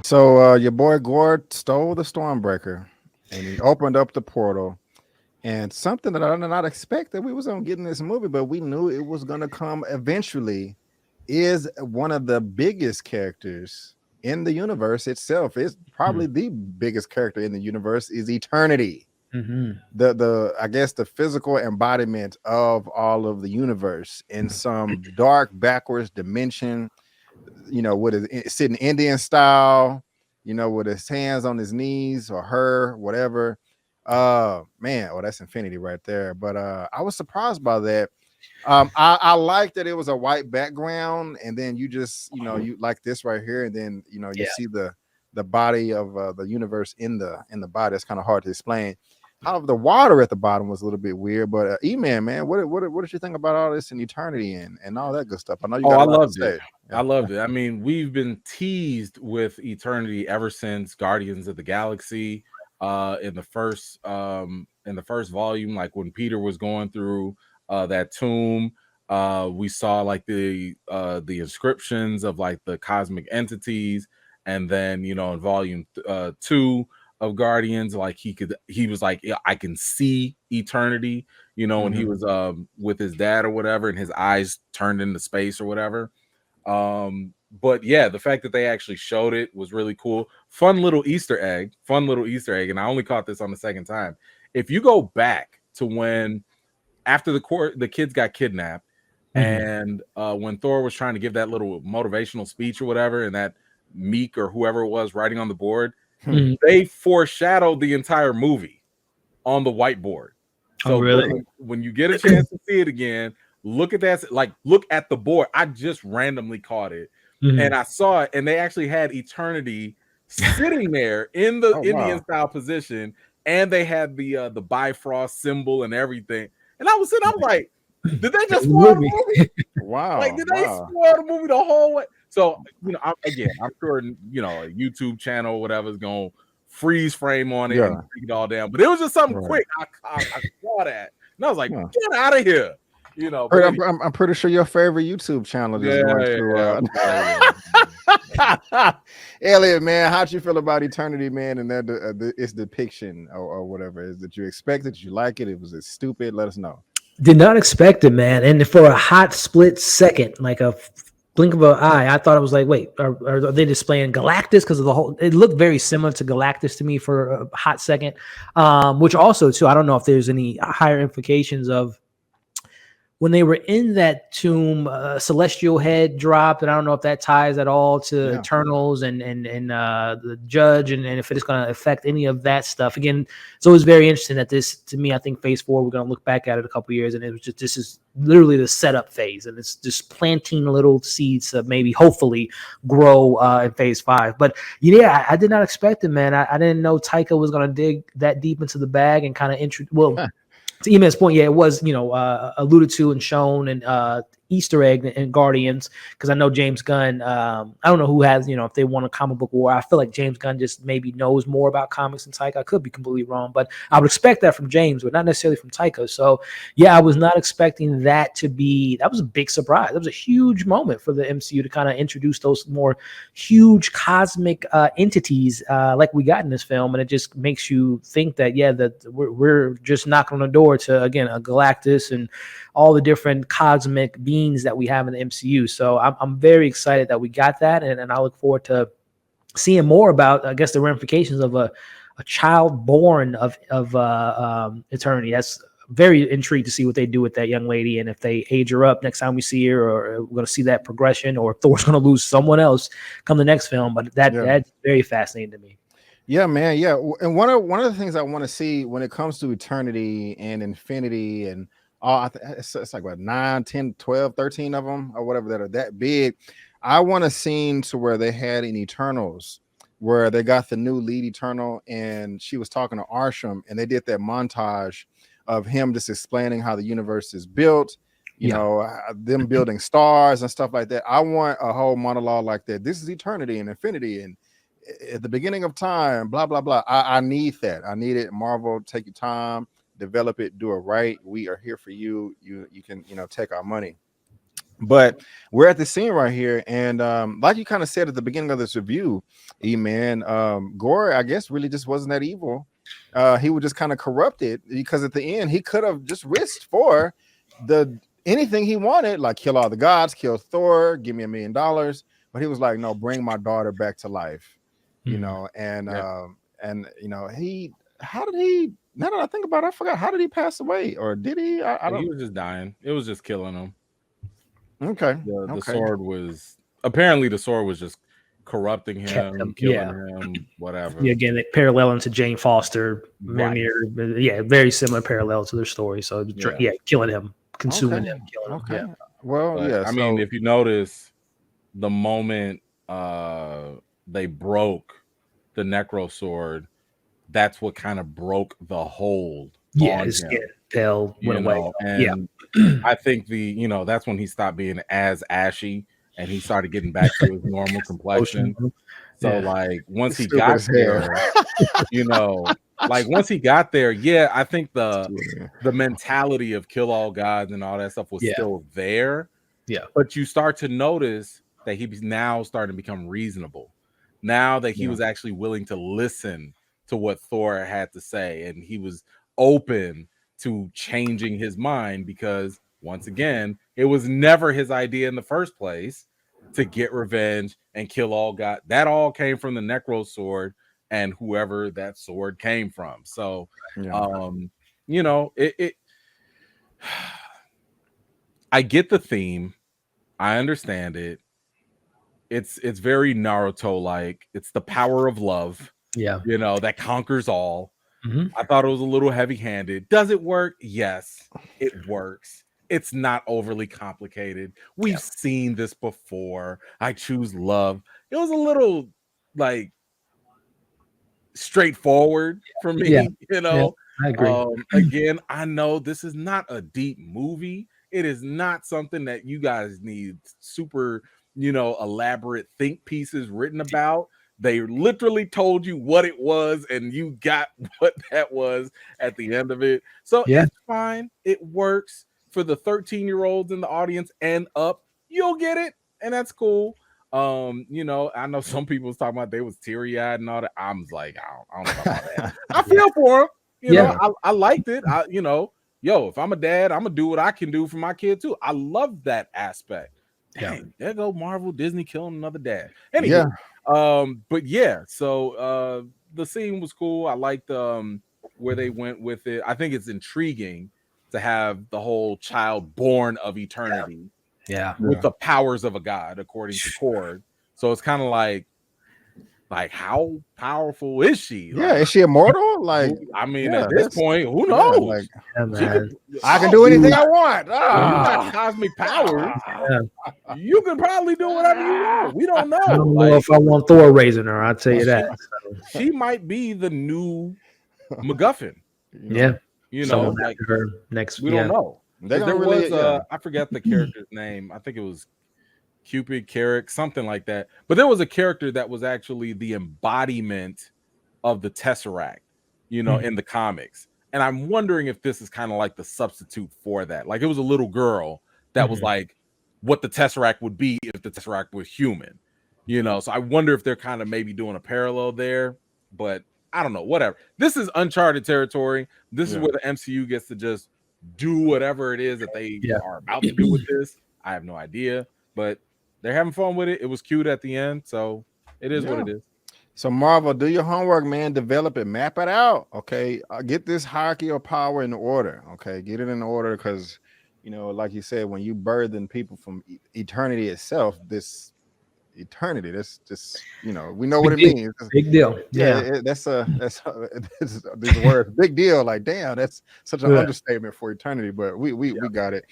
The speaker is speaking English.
So your boy Gorr stole the Stormbreaker, and he opened up the portal. And something that I did not expect that we was gonna get in this movie, but we knew it was gonna come eventually, is one of the biggest characters in the universe itself. It's probably the biggest character in the universe is Eternity. The I guess the physical embodiment of all of the universe in some dark backwards dimension, with his sitting Indian style, with his hands on his knees or her, whatever. Man, that's Infinity right there. But I was surprised by that. I like that it was a white background, and then you just you like this right here, and then you see the body of the universe in the body. It's kind of hard to explain. However, the water at the bottom was a little bit weird, but Eman, man, what did you think about all this in eternity and all that good stuff? I know you got a lot to say. Yeah. I loved it. I mean, we've been teased with eternity ever since Guardians of the Galaxy. In the first volume, like when Peter was going through that tomb, we saw like the inscriptions of like the cosmic entities, and then in volume 2 of Guardians, like he was like, yeah, I can see eternity, when he was with his dad or whatever, and his eyes turned into space or whatever. But yeah, the fact that they actually showed it was really cool. Fun little Easter egg, and I only caught this on the second time. If you go back to when after the kids got kidnapped, and when Thor was trying to give that little motivational speech or whatever, and that Meek or whoever it was writing on the board, they foreshadowed the entire movie on the whiteboard. So really? When you get a chance to see it again, look at that. Like, look at the board. I just randomly caught it, and I saw it, and they actually had eternity sitting there in the Indian style position, and they had the Bifrost symbol and everything. And I was sitting, I'm like, did they just spoil the movie? Wow! Like, did they spoil the movie the whole way? So I'm sure a YouTube channel or whatever is gonna freeze frame on it and take it all down. But it was just something quick. I saw that, and I was like, get out of here. I'm pretty sure your favorite YouTube channel is going through. Elliot, man, how'd you feel about Eternity, man, and that its depiction or whatever? Is that you expected? Did you like it? Was it stupid? Let us know. Did not expect it, man. And for a hot split second, like a blink of an eye, I thought it was like, wait, are they displaying Galactus? Because of the whole, it looked very similar to Galactus to me for a hot second. Which also, too, I don't know if there's any higher implications of when they were in that tomb, celestial head dropped, and I don't know if that ties at all to Eternals and the Judge, and if it's going to affect any of that stuff. Again, it's always very interesting that this, to me, I think Phase 4, we're going to look back at it a couple of years, and it was just, this is literally the setup phase, and it's just planting little seeds to maybe, hopefully, grow in Phase 5. But yeah, I did not expect it, man. I didn't know Taika was going to dig that deep into the bag and kind of to Eman's point, yeah, it was, alluded to and shown and Easter egg in Guardians, because I know James Gunn, I don't know who has, if they want a comic book war. I feel like James Gunn just maybe knows more about comics than Taika. I could be completely wrong, but I would expect that from James, but not necessarily from Taika. So yeah, I was not expecting that to be, that was a big surprise. That was a huge moment for the MCU to kind of introduce those more huge cosmic entities like we got in this film. And it just makes you think that, yeah, that we're just knocking on the door to, again, a Galactus and all the different cosmic beings that we have in the MCU. So I'm very excited that we got that, and I look forward to seeing more about, I guess, the ramifications of a child born of eternity. That's very intrigued to see what they do with that young lady, and if they age her up next time we see her, or we're going to see that progression, or if Thor's going to lose someone else come the next film. But that's very fascinating to me. Yeah, man. Yeah. And one of the things I want to see when it comes to eternity and infinity and it's like what, 9, 10, 12, 13 of them or whatever that are that big. I want a scene to where they had in Eternals where they got the new lead Eternal and she was talking to Arsham, and they did that montage of him just explaining how the universe is built, you know, them building stars and stuff like that. I want a whole monologue like that. This is eternity and infinity and at the beginning of time, blah, blah, blah. I need that. I need it. Marvel, take your time, develop it, do it right. We are here for you. You can, take our money. But we're at the scene right here, and like you kind of said at the beginning of this review, Eman, Gorr, I guess, really just wasn't that evil. He was just kind of corrupted because at the end he could have just risked for the anything he wanted, like kill all the gods, kill Thor, give me $1 million. But he was like, no, bring my daughter back to life, you know, and you know, how did he? Now that I think about it, I forgot, how did he pass away, or did he? I don't. He was just dying. It was just killing him. Okay. The sword was just corrupting him, killing him, whatever. Yeah, again, paralleling to Jane Foster, Right. yeah, very similar parallel to their story. So killing him, consuming him, killing him. Okay. Yeah. Well, But, I mean, if you notice, the moment they broke the necro sword, that's what kind of broke the hold. Yeah, his skin pale went away. And I think that's when he stopped being as ashy and he started getting back to his normal complexion. So like once he got there, once he got there, I think the mentality of kill all gods and all that stuff was still there. Yeah. But you start to notice that he's now starting to become reasonable. Now that he was actually willing to listen to what Thor had to say, and he was open to changing his mind, because once again, it was never his idea in the first place to get revenge and kill all God. That all came from the necro sword and whoever that sword came from. So I get the theme. I understand it. It's very Naruto like. It's the power of love. Yeah. That conquers all. I thought it was a little heavy-handed. Does it work? Yes, it works. It's not overly complicated. We've seen this before. I choose love. It was a little like straightforward for me. I agree. Again, I know this is not a deep movie. It is not something that you guys need super, elaborate think pieces written about. They literally told you what it was, and you got what that was at the end of it. So it's fine. It works for the 13-year-olds in the audience and up. You'll get it, and that's cool. I know some people was talking about they was teary-eyed and all that. I'm like, I don't know about that. I feel for them. I liked it. If I'm a dad, I'm gonna do what I can do for my kid too. I love that aspect. Dang, there go Marvel, Disney killing another dad. Anyway, so the scene was cool. I liked where they went with it. I think it's intriguing to have the whole child born of eternity with the powers of a god, according to Cord. So it's kind of like how powerful is she? Is she immortal? Like, I mean, at this point, who knows? I can do anything I want. You got cosmic powers. You can probably do whatever you want. We don't know. I don't know if I want Thor raising her. I'll tell you that. She might be the new MacGuffin. Her next. We don't know. There was I forgot the character's name. I think it was Cupid, Carrick, something like that. But there was a character that was actually the embodiment of the Tesseract, in the comics. And I'm wondering if this is kind of like the substitute for that. Like it was a little girl that was like what the Tesseract would be if the Tesseract was human, So I wonder if they're kind of maybe doing a parallel there, but I don't know, whatever. This is uncharted territory. This is where the MCU gets to just do whatever it is that they are about to do with this. I have no idea, but they're having fun with it. It was cute at the end, so it is what it is. So Marvel, do your homework, man. Develop it, map it out. Okay, get this hierarchy of power in order. Okay, get it in order, because like you said, when you burden people from eternity itself, this eternity, that's just we know what it means. Big deal. That's these words, big deal. Like, damn, that's such an understatement for eternity. But we got it.